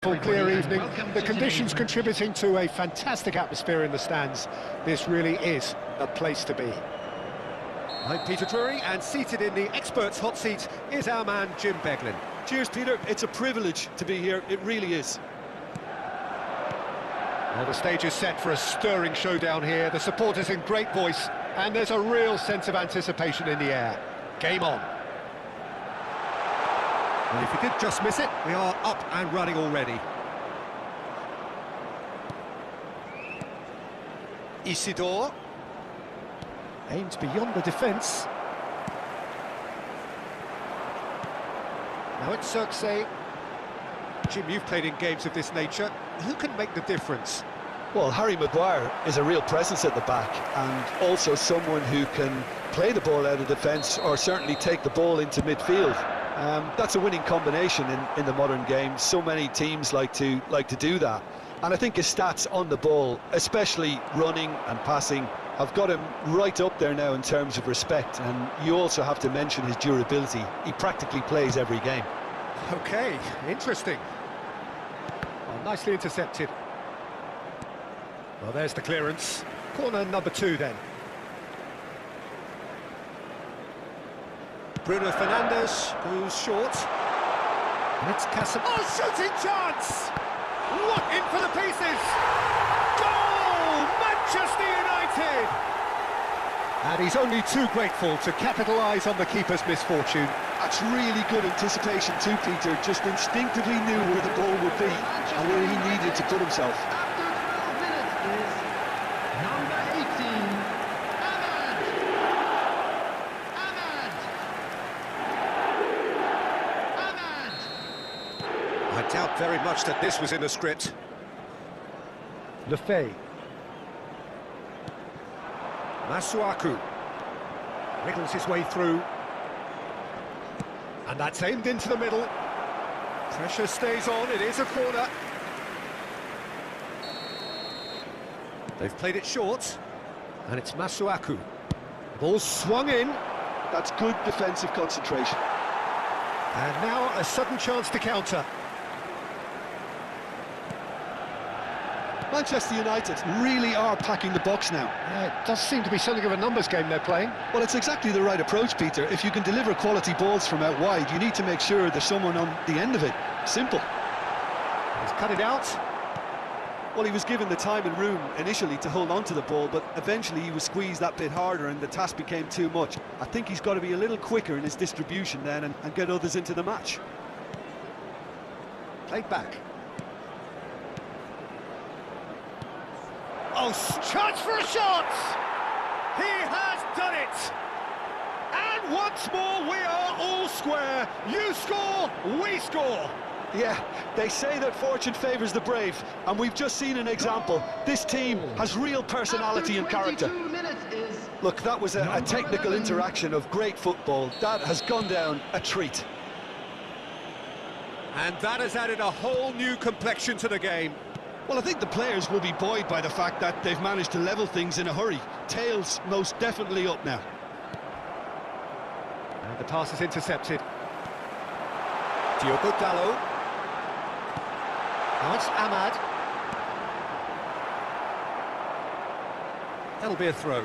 Full clear evening, the conditions contributing to a fantastic atmosphere in the stands. This really is a place to be. I'm Peter Drury, and seated in the experts' hot seat is our man Jim Beglin. Cheers, Peter. It's a privilege to be here. It really is. Well, the stage is set for a stirring showdown here. The supporters in great voice, and there's a real sense of anticipation in the air. Game on. And if you did just miss it, we are up and running already. Isidore. Aims beyond the defence. Now it's Circe. Jim, you've played in games of this nature. Who can make the difference? Well, Harry Maguire is a real presence at the back, and also someone who can play the ball out of defence or certainly take the ball into midfield. That's a winning combination in the modern game. So many teams like to do that, and I think his stats on the ball, especially running and passing, have got him right up there now in terms of respect. And you also have to mention his durability. He practically plays every game. Okay, interesting. Well, nicely intercepted. Well, there's the clearance. Corner number 2 then. Bruno Fernandes goes short. And it's Casemiro. Oh, shooting chance! What, in for the pieces? Goal! Manchester United! And he's only too grateful to capitalise on the keeper's misfortune. That's really good anticipation too, Peter. Just instinctively knew where the ball would be and where he needed to put himself. I doubt very much that this was in the script. Lefebvre. Masuaku. Wriggles his way through. And that's aimed into the middle. Pressure stays on, it is a corner. They've played it short. And it's Masuaku. Ball swung in. That's good defensive concentration. And now a sudden chance to counter. Manchester United really are packing the box now. It does seem to be something of a numbers game they're playing. Well, it's exactly the right approach, Peter. If you can deliver quality balls from out wide, you need to make sure there's someone on the end of it. Simple. He's cut it out. Well, he was given the time and room initially to hold on to the ball, but eventually he was squeezed that bit harder and the task became too much. I think he's got to be a little quicker in his distribution then and get others into the match. Played back. Oh, chance for a shot! He has done it! And once more we are all square. You score, we score! Yeah, they say that fortune favours the brave, and we've just seen an example. This team has real personality and character. Look, that was a technical interaction of great football. That has gone down a treat. And that has added a whole new complexion to the game. Well, I think the players will be buoyed by the fact that they've managed to level things in a hurry. Tails most definitely up now. And the pass is intercepted. Diogo Dalot. Now it's Ahmad. That'll be a throw.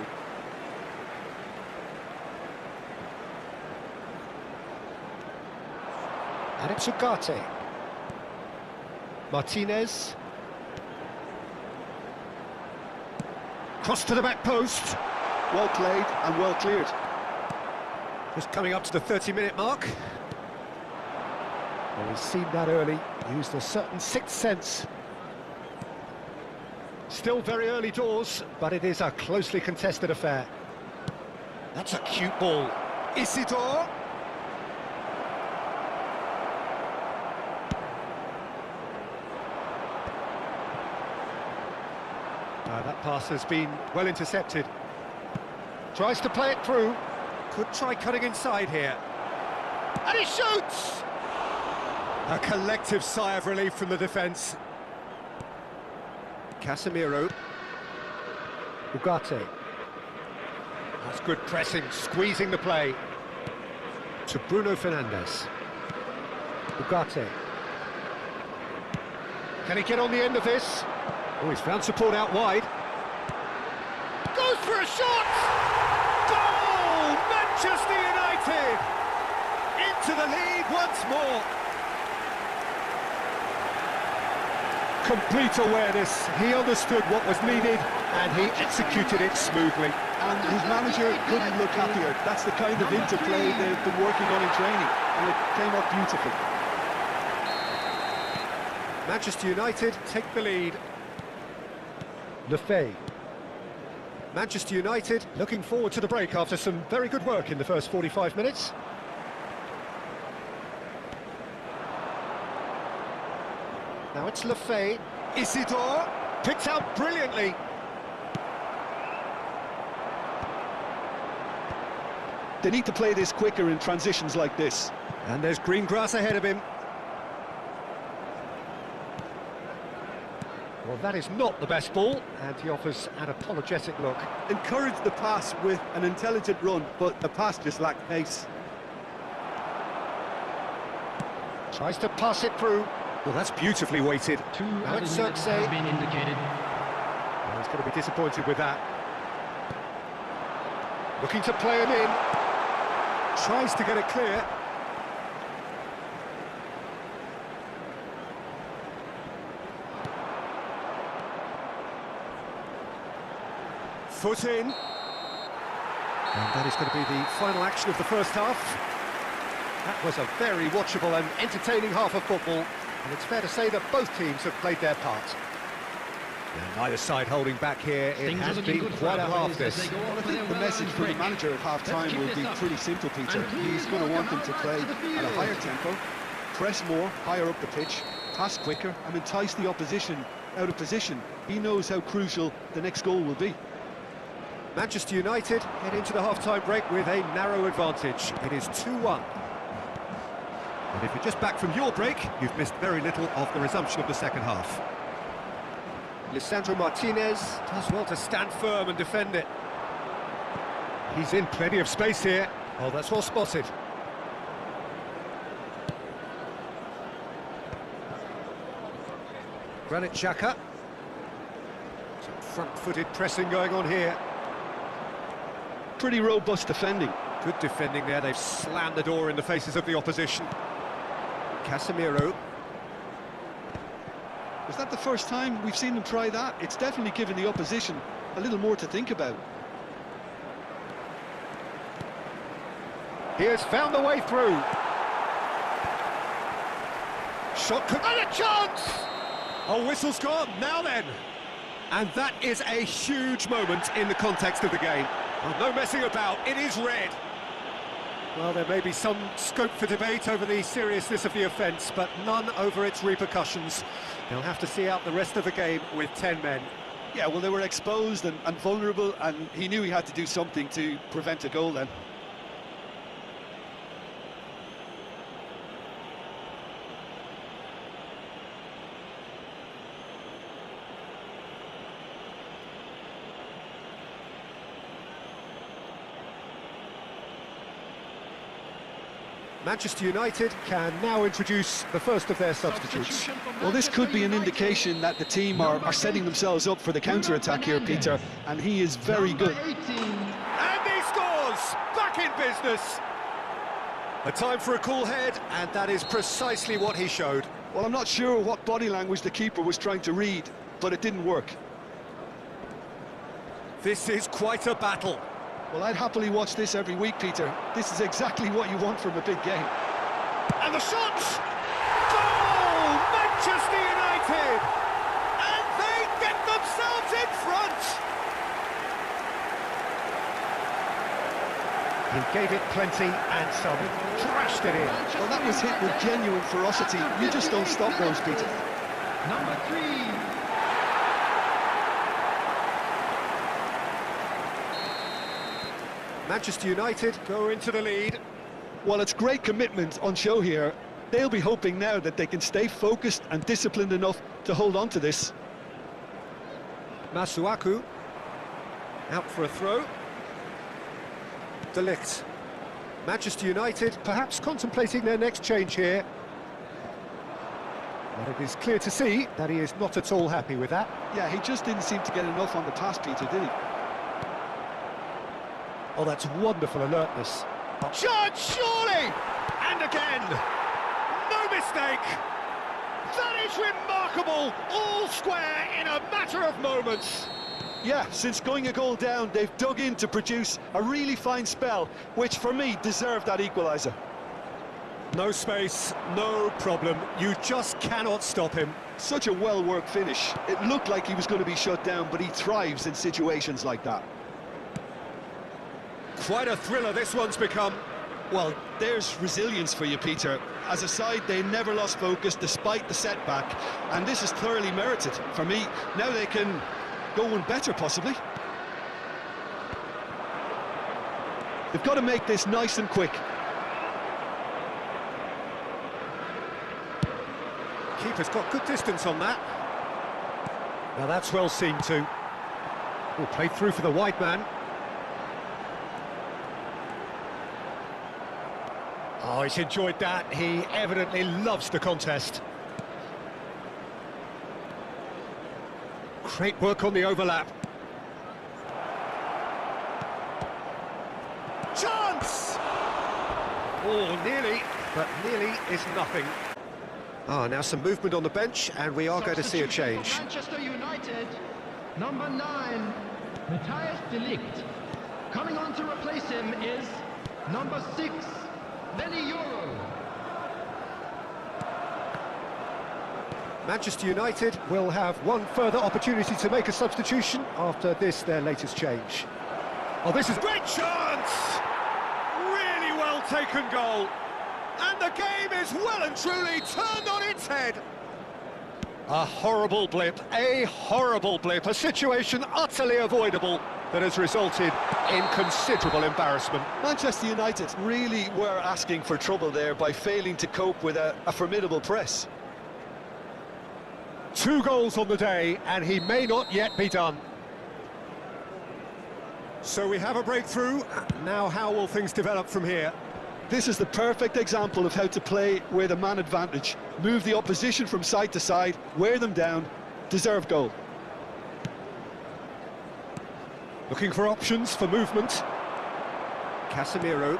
And it's Ugarte. Martinez. Cross to the back post. Well played and well cleared. Just coming up to the 30-minute mark. Well, he's seen that early, used a certain sixth sense. Still very early doors, but it is a closely contested affair. That's a cute ball. Isidore. That pass has been well intercepted. Tries to play it through. Could try cutting inside here. And he shoots! A collective sigh of relief from the defence. Casemiro. Ugarte. That's good pressing, squeezing the play. To Bruno Fernandes. Ugarte. Can he get on the end of this? Oh, he's found support out wide. Goes for a shot! Goal! Manchester United! Into the lead once more. Complete awareness. He understood what was needed and he executed it smoothly. And his manager couldn't look happier. That's the kind of interplay they've been working on in training, and it came off beautifully. Manchester United take the lead. Lefebvre. Manchester United looking forward to the break after some very good work in the first 45 minutes. Now it's Lefebvre. Isidore picked out brilliantly. They need to play this quicker in transitions like this. And there's green grass ahead of him. Well, that is not the best ball, and he offers an apologetic look. Encourage the pass with an intelligent run, but the pass just lacked pace. Tries to pass it through. Well, that's beautifully weighted. Alex minutes has been indicated. Well, he's going to be disappointed with that. Looking to play him in. Tries to get it clear. Foot in. And that is going to be the final action of the first half. That was a very watchable and entertaining half of football, and it's fair to say that both teams have played their part. And neither side holding back here. It has been quite a half this. Well, I think the message from the manager at half-time will be pretty simple, Peter. He's going to want them to play at a higher tempo, press more, higher up the pitch, pass quicker, and entice the opposition out of position. He knows how crucial the next goal will be. Manchester United head into the half-time break with a narrow advantage. It is 2-1. And if you're just back from your break, you've missed very little of the resumption of the second half. Lisandro Martinez does well to stand firm and defend it. He's in plenty of space here. Oh, that's well spotted. Granit Xhaka. Some front-footed pressing going on here. Pretty robust defending. Good defending there. They've slammed the door in the faces of the opposition. Casemiro. Was that the first time we've seen them try that? It's definitely given the opposition a little more to think about. He has found the way through. Shot could... And a chance! Oh, whistle's gone. Now then. And that is a huge moment in the context of the game. Well, no messing about. It is red. Well, there may be some scope for debate over the seriousness of the offence, but none over its repercussions. They'll have to see out the rest of the game with 10 men. Yeah, well, they were exposed and vulnerable, and he knew he had to do something to prevent a goal then. Manchester United can now introduce the first of their substitutes. Well, this could be an indication that the team are setting themselves up for the counter-attack here, Peter, and he is very good. And he scores! Back in business! A time for a cool head, and that is precisely what he showed. Well, I'm not sure what body language the keeper was trying to read, but it didn't work. This is quite a battle. Well, I'd happily watch this every week, Peter. This is exactly what you want from a big game. And the shot! Goal! Manchester United! And they get themselves in front! He gave it plenty and some. Trashed it in. Well, that was hit with genuine ferocity. You just don't stop those, Peter. Number 3. Manchester United go into the lead. Well, it's great commitment on show here. They'll be hoping now that they can stay focused and disciplined enough to hold on to this. Masuaku out for a throw. De Ligt. Manchester United perhaps contemplating their next change here. But it is clear to see that he is not at all happy with that. Yeah, he just didn't seem to get enough on the pass, Peter, did he? Oh, that's wonderful alertness. Chance, surely! And again! No mistake! That is remarkable! All square in a matter of moments! Yeah, since going a goal down, they've dug in to produce a really fine spell, which for me deserved that equaliser. No space, no problem. You just cannot stop him. Such a well-worked finish. It looked like he was going to be shut down, but he thrives in situations like that. Quite a thriller this one's become. Well, there's resilience for you, Peter. As a side, they never lost focus despite the setback, and this is thoroughly merited. For me, now they can go one better, possibly. They've got to make this nice and quick. Keeper's got good distance on that. Now that's well seen too. Oh, played through for the wide man. Oh, he's enjoyed that. He evidently loves the contest. Great work on the overlap. Chance! Oh, nearly, but nearly is nothing. Ah, now some movement on the bench, and we are going to see a change. Manchester United, number 9, Matthias de Ligt. Coming on to replace him is number 6, Lenny Euro. Manchester United will have one further opportunity to make a substitution after this, their latest change. Oh, this is... Great chance! Really well taken goal. And the game is well and truly turned on its head. A horrible blip, a situation utterly avoidable that has resulted in considerable embarrassment. Manchester United really were asking for trouble there by failing to cope with a formidable press. 2 goals on the day, and he may not yet be done. So we have a breakthrough. Now how will things develop from here? This is the perfect example of how to play with a man advantage. Move the opposition from side to side, wear them down, deserve goal. Looking for options for movement. Casemiro.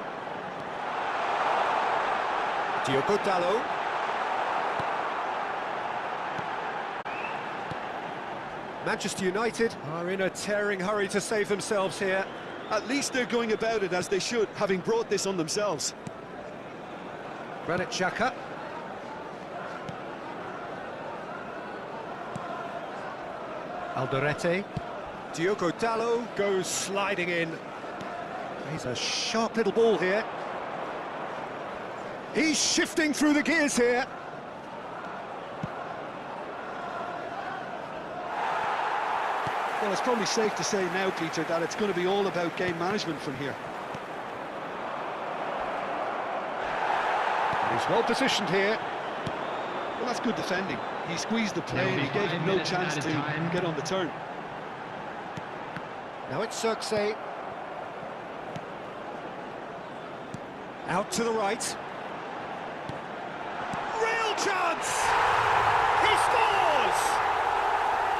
Diogo Dalot. Manchester United are in a tearing hurry to save themselves here. At least they're going about it as they should, having brought this on themselves. Granit Xhaka. Alderete. Diogo Dalot goes sliding in. He's a sharp little ball here. He's shifting through the gears here. Well, it's probably safe to say now, Peter, that it's going to be all about game management from here. He's well positioned here. Well, that's good defending. He squeezed the play and he gave him no chance to get on the turn. Now it's Circe. Out to the right. Real chance! He scores!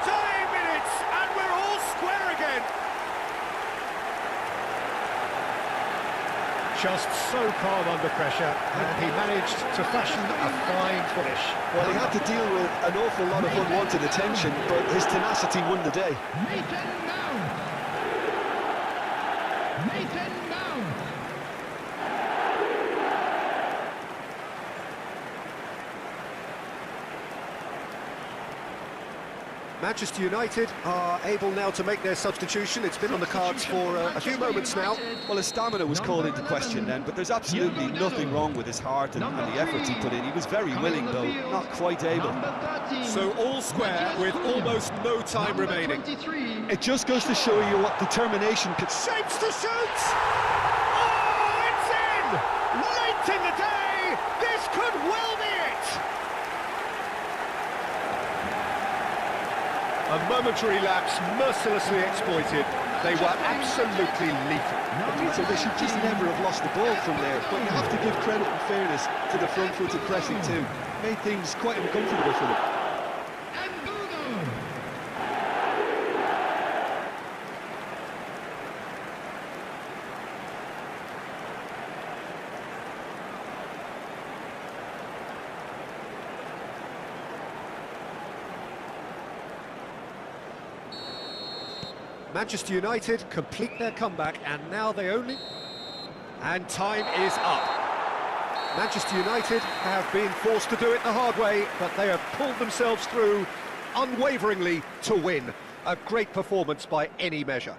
9 minutes and we're all square again. Just so calm under pressure, and he managed to fashion a fine finish. Well, he had to deal with an awful lot of unwanted attention, but his tenacity won the day. Nathan Mount. Nathan Mount. Manchester United are able now to make their substitution. It's been on the cards for a few moments now. Well, his stamina was called into question then, but there's absolutely nothing wrong with his heart and the efforts he put in. He was very willing, though not quite able. So all square with almost no time remaining. It just goes to show you what determination could... Shapes to shoot! Oh, it's in! Late in the day, this could well be it! A momentary lapse mercilessly exploited. They were absolutely lethal. So they should just never have lost the ball from there, but you have to give credit and fairness to the front-footed pressing too. Made things quite uncomfortable for them. Manchester United complete their comeback, and now they only... And time is up. Manchester United have been forced to do it the hard way, but they have pulled themselves through unwaveringly to win. A great performance by any measure.